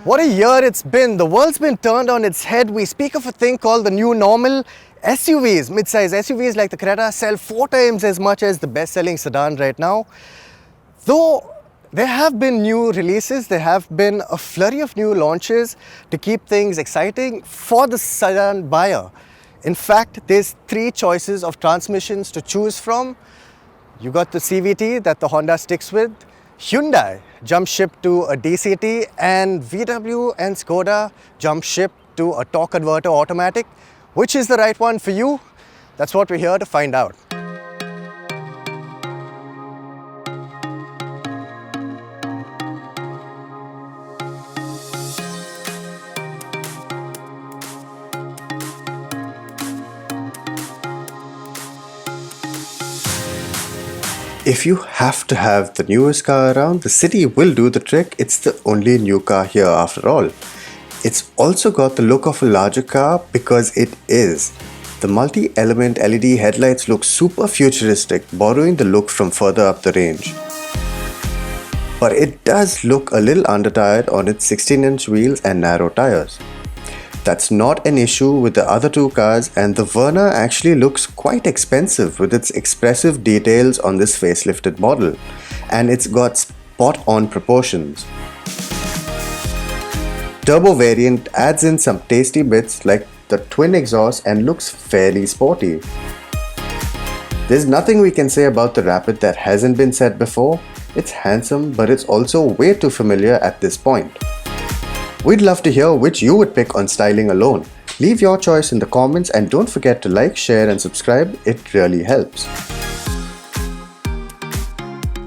What a year it's been. The world's been turned on its head. We speak of a thing called the new normal. SUVs, mid-size SUVs like the Creta sell 4 times as much as the best-selling sedan right now. Though there have been new releases, there have been a flurry of new launches to keep things exciting for the sedan buyer. In fact, there's 3 choices of transmissions to choose from. You got the CVT that the Honda sticks with, Hyundai jump ship to a DCT, and VW and Skoda jump ship to a torque converter automatic. Which is the right one for you? That's what we're here to find out. If you have to have the newest car around, the City will do the trick. It's the only new car here after all. It's also got the look of a larger car because it is. The multi-element LED headlights look super futuristic, borrowing the look from further up the range. But it does look a little undertired on its 16-inch wheels and narrow tires. That's not an issue with the other 2 cars, and the Verna actually looks quite expensive with its expressive details on this facelifted model, and it's got spot-on proportions. Turbo variant adds in some tasty bits like the twin exhaust and looks fairly sporty. There's nothing we can say about the Rapid that hasn't been said before. It's handsome, but it's also way too familiar at this point. We'd love to hear which you would pick on styling alone. Leave your choice in the comments and don't forget to like, share and subscribe, it really helps.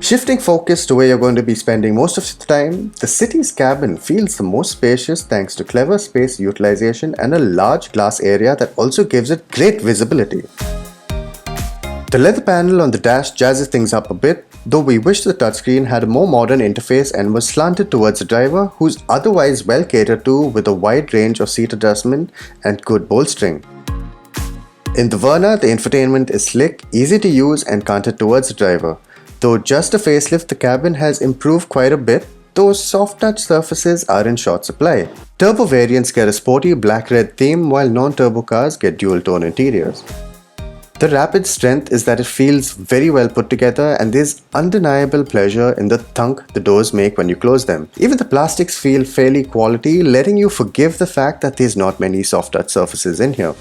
Shifting focus to where you're going to be spending most of the time, the City's cabin feels the most spacious thanks to clever space utilization and a large glass area that also gives it great visibility. The leather panel on the dash jazzes things up a bit, though we wish the touchscreen had a more modern interface and was slanted towards the driver, who's otherwise well catered to with a wide range of seat adjustment and good bolstering. In the Verna, the infotainment is slick, easy to use and canted towards the driver. Though just a facelift, the cabin has improved quite a bit, though soft touch surfaces are in short supply. Turbo variants get a sporty black-red theme, while non-turbo cars get dual-tone interiors. The Rapid's strength is that it feels very well put together, and there's undeniable pleasure in the thunk the doors make when you close them. Even the plastics feel fairly quality, letting you forgive the fact that there's not many soft touch surfaces in here.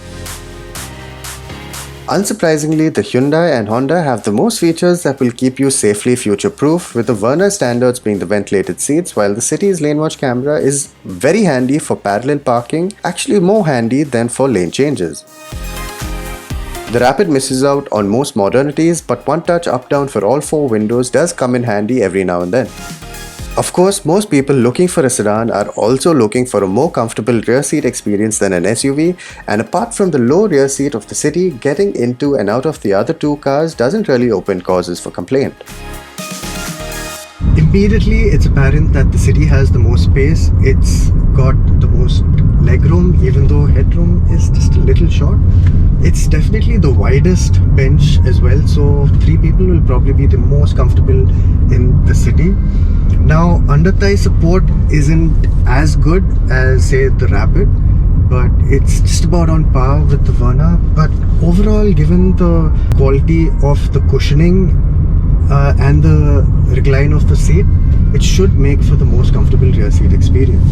Unsurprisingly, the Hyundai and Honda have the most features that will keep you safely future-proof, with the Verna standards being the ventilated seats, while the City's lane watch camera is very handy for parallel parking, actually more handy than for lane changes. The Rapid misses out on most modernities, but one touch up-down for all 4 windows does come in handy every now and then. Of course, most people looking for a sedan are also looking for a more comfortable rear seat experience than an SUV, and apart from the low rear seat of the City, getting into and out of the other 2 cars doesn't really open causes for complaint. Immediately, it's apparent that the City has the most space. It's got the most legroom, even though headroom is just a little short. It's definitely the widest bench as well, so 3 people will probably be the most comfortable in the City. Now, under-thigh support isn't as good as, say, the Rapid, but it's just about on par with the Verna. But overall, given the quality of the cushioning and the recline of the seat, it should make for the most comfortable rear seat experience.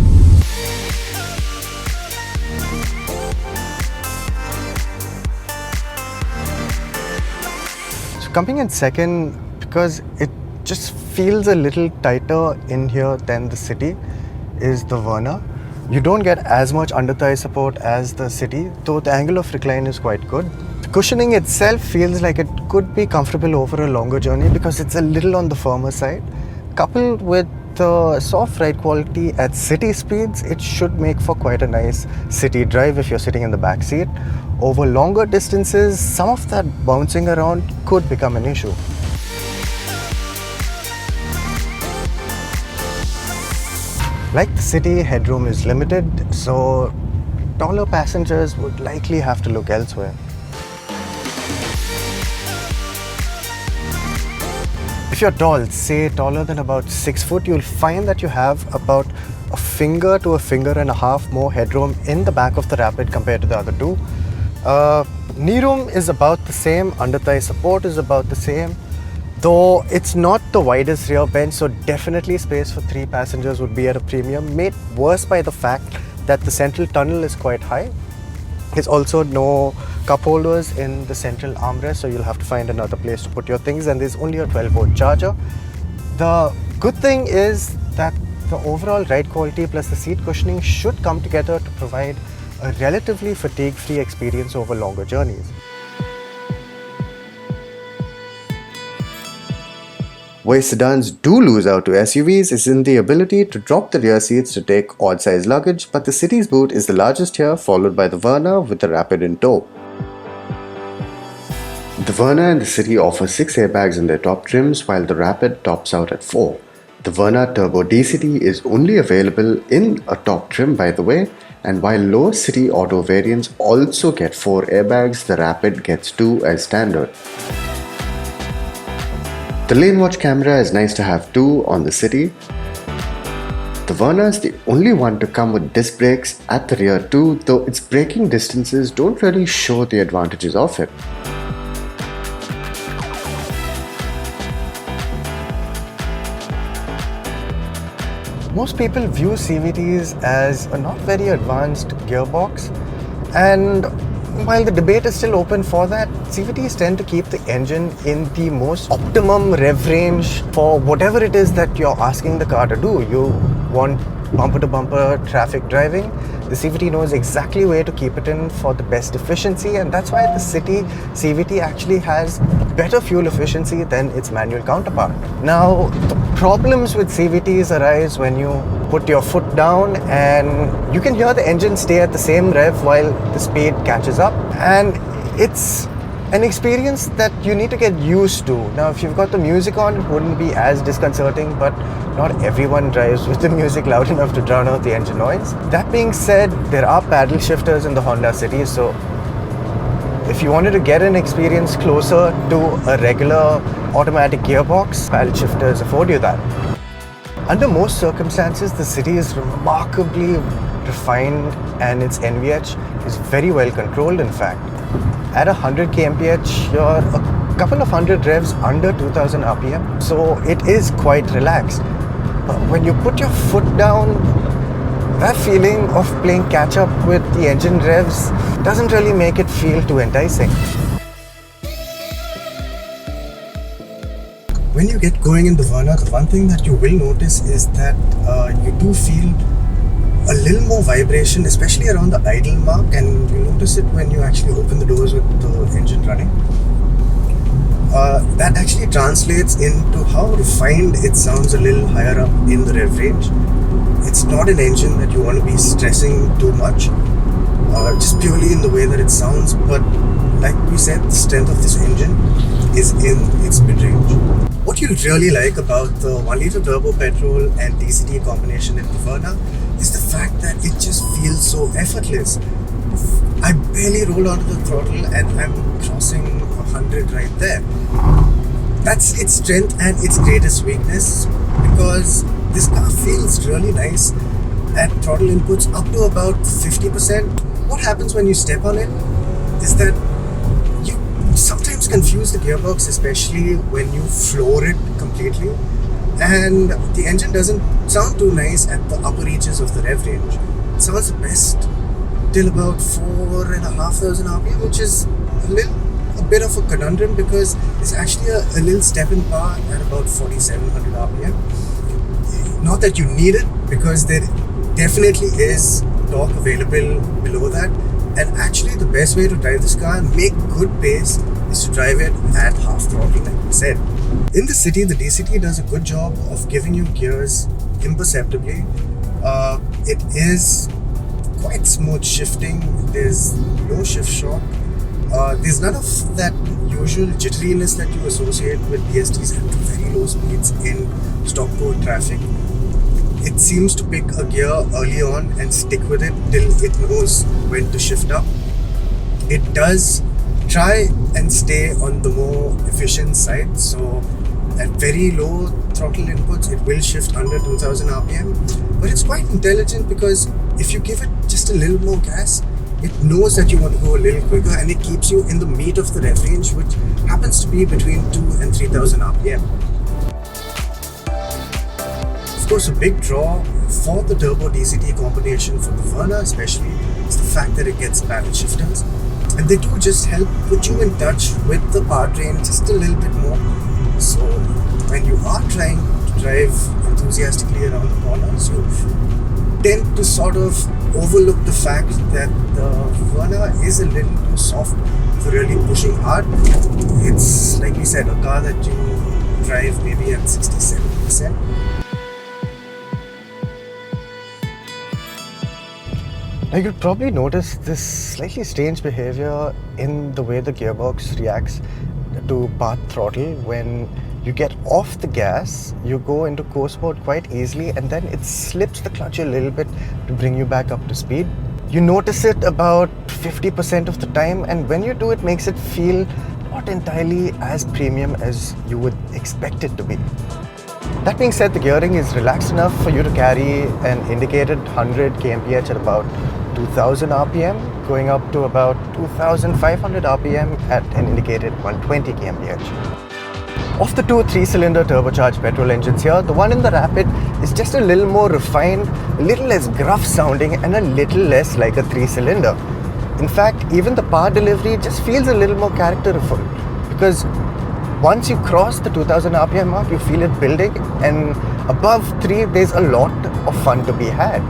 So coming in second, because it just feels a little tighter in here than the City, is the Verna. You don't get as much under-thigh support as the City, though the angle of recline is quite good. The cushioning itself feels like it could be comfortable over a longer journey because it's a little on the firmer side. Coupled with the soft ride quality at city speeds, it should make for quite a nice city drive if you're sitting in the back seat. Over longer distances, some of that bouncing around could become an issue. Like the City, headroom is limited, so taller passengers would likely have to look elsewhere. if you're tall, say taller than about 6 foot, you'll find that you have about a finger to a finger and a half more headroom in the back of the Rapid compared to the other two. Knee room is about the same, under thigh support is about the same, though it's not the widest rear bench, so definitely space for 3 passengers would be at a premium, made worse by the fact that the central tunnel is quite high. There's also no cup holders in the central armrest, so you'll have to find another place to put your things, and there's only a 12-volt charger. The good thing is that the overall ride quality plus the seat cushioning should come together to provide a relatively fatigue-free experience over longer journeys. Where sedans do lose out to SUVs is in the ability to drop the rear seats to take odd-sized luggage, but the City's boot is the largest here, followed by the Verna with the Rapid in tow. The Verna and the City offer 6 airbags in their top trims, while the Rapid tops out at 4. The Verna Turbo-DCT is only available in a top trim, by the way, and while lower City Auto variants also get 4 airbags, the Rapid gets 2 as standard. The lane watch camera is nice to have too on the City. The Verna is the only one to come with disc brakes at the rear too, though its braking distances don't really show the advantages of it. Most people view CVTs as a not very advanced gearbox, and while the debate is still open for that, CVTs tend to keep the engine in the most optimum rev range for whatever it is that you're asking the car to do. You want bumper-to-bumper traffic driving, the CVT knows exactly where to keep it in for the best efficiency, and that's why the City CVT actually has better fuel efficiency than its manual counterpart. Now, the problems with CVTs arise when you put your foot down and you can hear the engine stay at the same rev while the speed catches up, and it's an experience that you need to get used to. Now, if you've got the music on, it wouldn't be as disconcerting, but not everyone drives with the music loud enough to drown out the engine noise. That being said, there are paddle shifters in the Honda City, so if you wanted to get an experience closer to a regular automatic gearbox, paddle shifters afford you that. Under most circumstances, the City is remarkably refined and its NVH is very well controlled, in fact. At 100 kmph, you're a couple of hundred revs under 2000 RPM, so it is quite relaxed. But when you put your foot down, that feeling of playing catch up with the engine revs doesn't really make it feel too enticing. When you get going in the Verna, the one thing that you will notice is that you do feel a little more vibration, especially around the idle mark, and you notice it when you actually open the doors with the engine running. That actually translates into how refined it sounds a little higher up in the rev range. It's not an engine that you want to be stressing too much, just purely in the way that it sounds, but like we said, the strength of this engine is in its mid-range. What you'll really like about the 1-litre turbo petrol and DCT combination in the Verna is the fact that it just feels so effortless. I barely roll onto the throttle and I'm crossing 100 right there. That's its strength and its greatest weakness, because this car feels really nice at throttle inputs up to about 50%. What happens when you step on it is that you sometimes confuse the gearbox, especially when you floor it completely, and the engine doesn't sound too nice at the upper reaches of the rev range. It sounds the best till about 4,500 RPM, which is a bit of a conundrum because it's actually a little step in power at about 4,700 RPM. Not that you need it, because there definitely is torque available below that, and actually the best way to drive this car and make good pace is to drive it at half throttle, like we said. In the City, the DCT does a good job of giving you gears imperceptibly. It is quite smooth shifting, there's no shift shock, there's none of that usual jitteriness that you associate with DSTs at very low speeds in stop code traffic. It seems to pick a gear early on and stick with it till it knows when to shift up. It does try and stay on the more efficient side, so At very low throttle inputs, it will shift under 2000 RPM, but it's quite intelligent because if you give it just a little more gas, it knows that you want to go a little quicker and it keeps you in the meat of the rev range, which happens to be between 2 and 3000 RPM. Of course, a big draw for the Turbo-DCT combination for the Verna especially is the fact that it gets paddle shifters, and they do just help put you in touch with the powertrain just a little bit more. So when you are trying to drive enthusiastically around the corners, you tend to sort of overlook the fact that the Verna is a little too soft for really pushing hard. It's, like we said, a car that you drive maybe at 60-70%. Now you'll probably notice this slightly strange behavior in the way the gearbox reacts to part throttle. When you get off the gas, you go into coast mode quite easily, and then it slips the clutch a little bit to bring you back up to speed. You notice it about 50% of the time, and when you do, it makes it feel not entirely as premium as you would expect it to be. That being said, the gearing is relaxed enough for you to carry an indicated 100 kmph at about 2000 RPM, going up to about 2500 RPM at an indicated 120 kmph. Of the two 3-cylinder turbocharged petrol engines here, the one in the Rapid is just a little more refined, a little less gruff sounding, and a little less like a 3-cylinder. In fact, even the power delivery just feels a little more characterful, because once you cross the 2000 RPM mark, you feel it building, and above 3, there's a lot of fun to be had.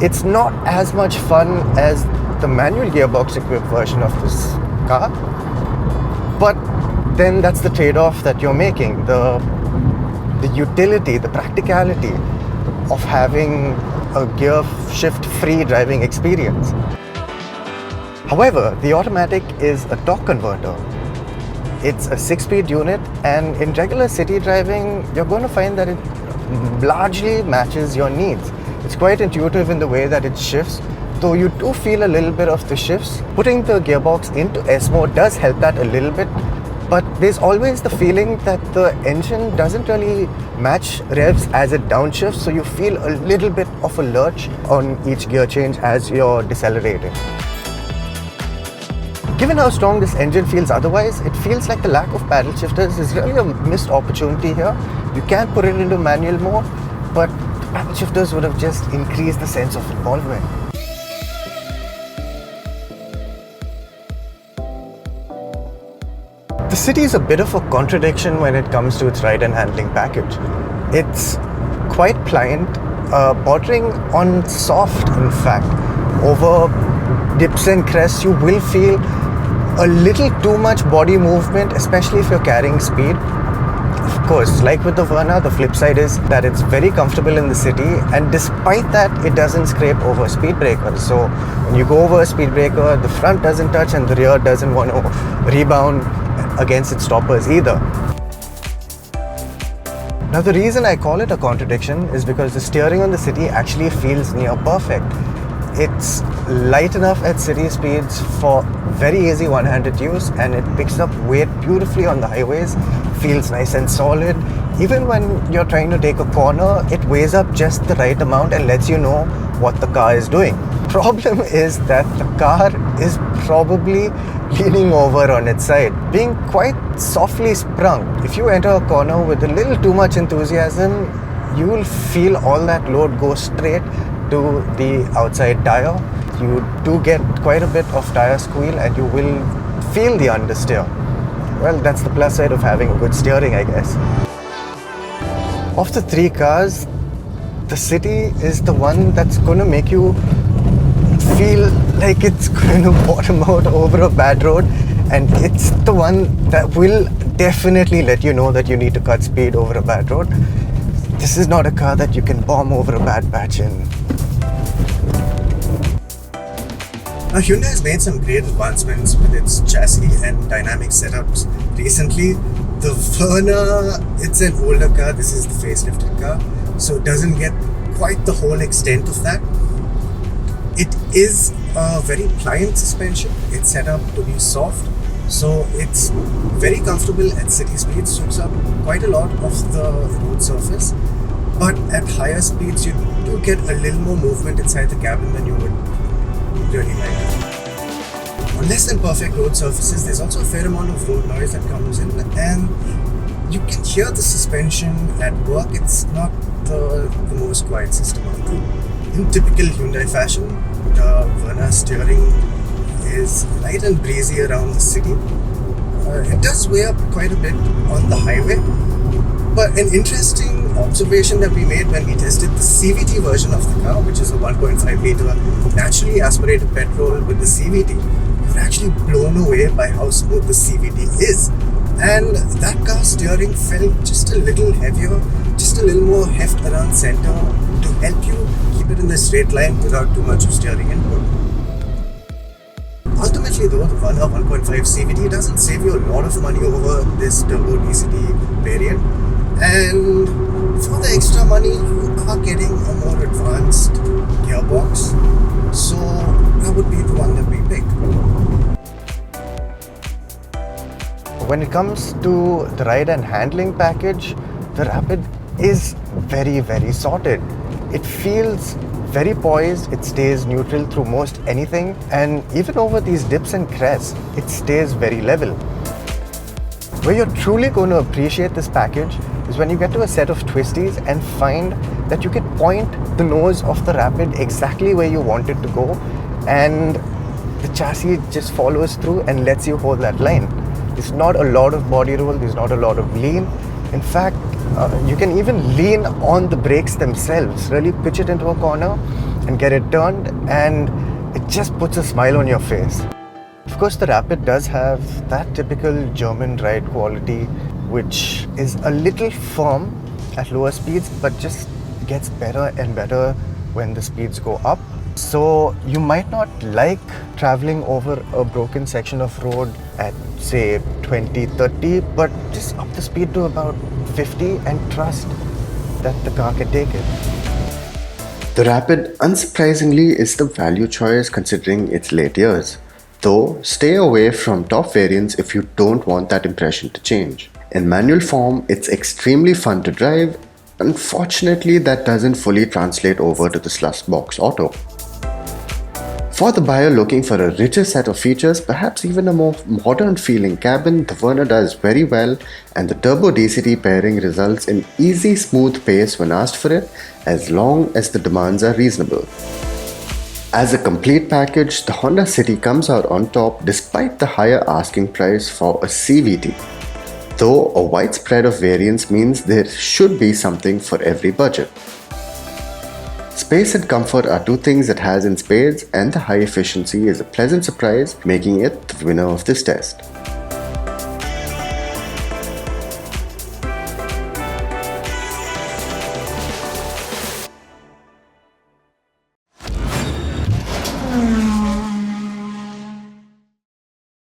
It's not as much fun as the manual gearbox equipped version of this car, but then that's the trade-off that you're making, the utility, the practicality of having a gear shift free driving experience. However, the automatic is a torque converter. It's a 6-speed unit, and in regular city driving, you're going to find that it largely matches your needs. It's quite intuitive in the way that it shifts, though you do feel a little bit of the shifts. Putting the gearbox into S mode does help that a little bit, but there's always the feeling that the engine doesn't really match revs as it downshifts, so you feel a little bit of a lurch on each gear change as you're decelerating. Given how strong this engine feels otherwise, it feels like the lack of paddle shifters is really a missed opportunity here. You can put it into manual mode, but the paddle shifters would have just increased the sense of involvement. The City is a bit of a contradiction when it comes to its ride and handling package. It's quite pliant, bordering on soft in fact. Over dips and crests, you will feel a little too much body movement, especially if you're carrying speed. Of course, like with the Verna, the flip side is that it's very comfortable in the city, and despite that, it doesn't scrape over speed breakers. So when you go over a speed breaker, the front doesn't touch and the rear doesn't want to rebound against its stoppers either. Now, the reason I call it a contradiction is because the steering on the City actually feels near perfect. It's light enough at city speeds for very easy one-handed use, and it picks up weight beautifully on the highways, feels nice and solid. Even when you're trying to take a corner, it weighs up just the right amount and lets you know what the car is doing. Problem is that the car is probably leaning over on its side, being quite softly sprung. If you enter a corner with a little too much enthusiasm, you will feel all that load go straight to the outside tire. You do get quite a bit of tire squeal and you will feel the understeer. Well, that's the plus side of having good steering, I guess. Of the three cars, the City is the one that's going to make you feel like it's going to bottom out over a bad road, and it's the one that will definitely let you know that you need to cut speed over a bad road. This is not a car that you can bomb over a bad patch in. Now, Hyundai has made some great advancements with its chassis and dynamic setups recently. The Verna, it's an older car, this is the facelifted car, so it doesn't get quite the whole extent of that. It is a very pliant suspension, it's set up to be soft, So it's very comfortable at city speeds, soaks up quite a lot of the road surface. But at higher speeds, you do get a little more movement inside the cabin than you would really like. On less than perfect road surfaces, there's also a fair amount of road noise that comes in, and you can hear the suspension at work. It's not the most quiet system on the road. In typical Hyundai fashion, the Verna steering is light and breezy around the city. It does weigh up quite a bit on the highway, but an interesting observation that we made when we tested the CVT version of the car, which is a 1.5 litre naturally aspirated petrol with the CVT, we were actually blown away by how smooth the CVT is. And that car steering felt just a little heavier, just a little more heft around center to help you keep it in the straight line without too much of steering input. Ultimately though, the Verna 1.5 CVT doesn't save you a lot of money over this Turbo-DCT variant, and for the extra money you are getting a more advanced gearbox, so that would be the one that we picked. When it comes to the ride and handling package, the Rapid is very, very sorted. It feels very poised, it stays neutral through most anything, and even over these dips and crests, it stays very level. Where you're truly going to appreciate this package is when you get to a set of twisties and find that you can point the nose of the Rapid exactly where you want it to go, and the chassis just follows through and lets you hold that line. There's not a lot of body roll, there's not a lot of lean. In fact, you can even lean on the brakes themselves, really pitch it into a corner and get it turned, and it just puts a smile on your face. Of course, the Rapid does have that typical German ride quality, which is a little firm at lower speeds, but just gets better and better when the speeds go up. So you might not like traveling over a broken section of road at say 20, 30, but just up the speed to about 50 and trust that the car can take it. The Rapid, unsurprisingly, is the value choice considering its late years. Though, stay away from top variants if you don't want that impression to change. In manual form, it's extremely fun to drive. Unfortunately, that doesn't fully translate over to the slush box auto. For the buyer looking for a richer set of features, perhaps even a more modern feeling cabin, the Verna does very well, and the Turbo-DCT pairing results in easy, smooth pace when asked for it, as long as the demands are reasonable. As a complete package, the Honda City comes out on top despite the higher asking price for a CVT. Though a wide spread of variants means there should be something for every budget. Space and comfort are two things it has in spades, and the high efficiency is a pleasant surprise, making it the winner of this test.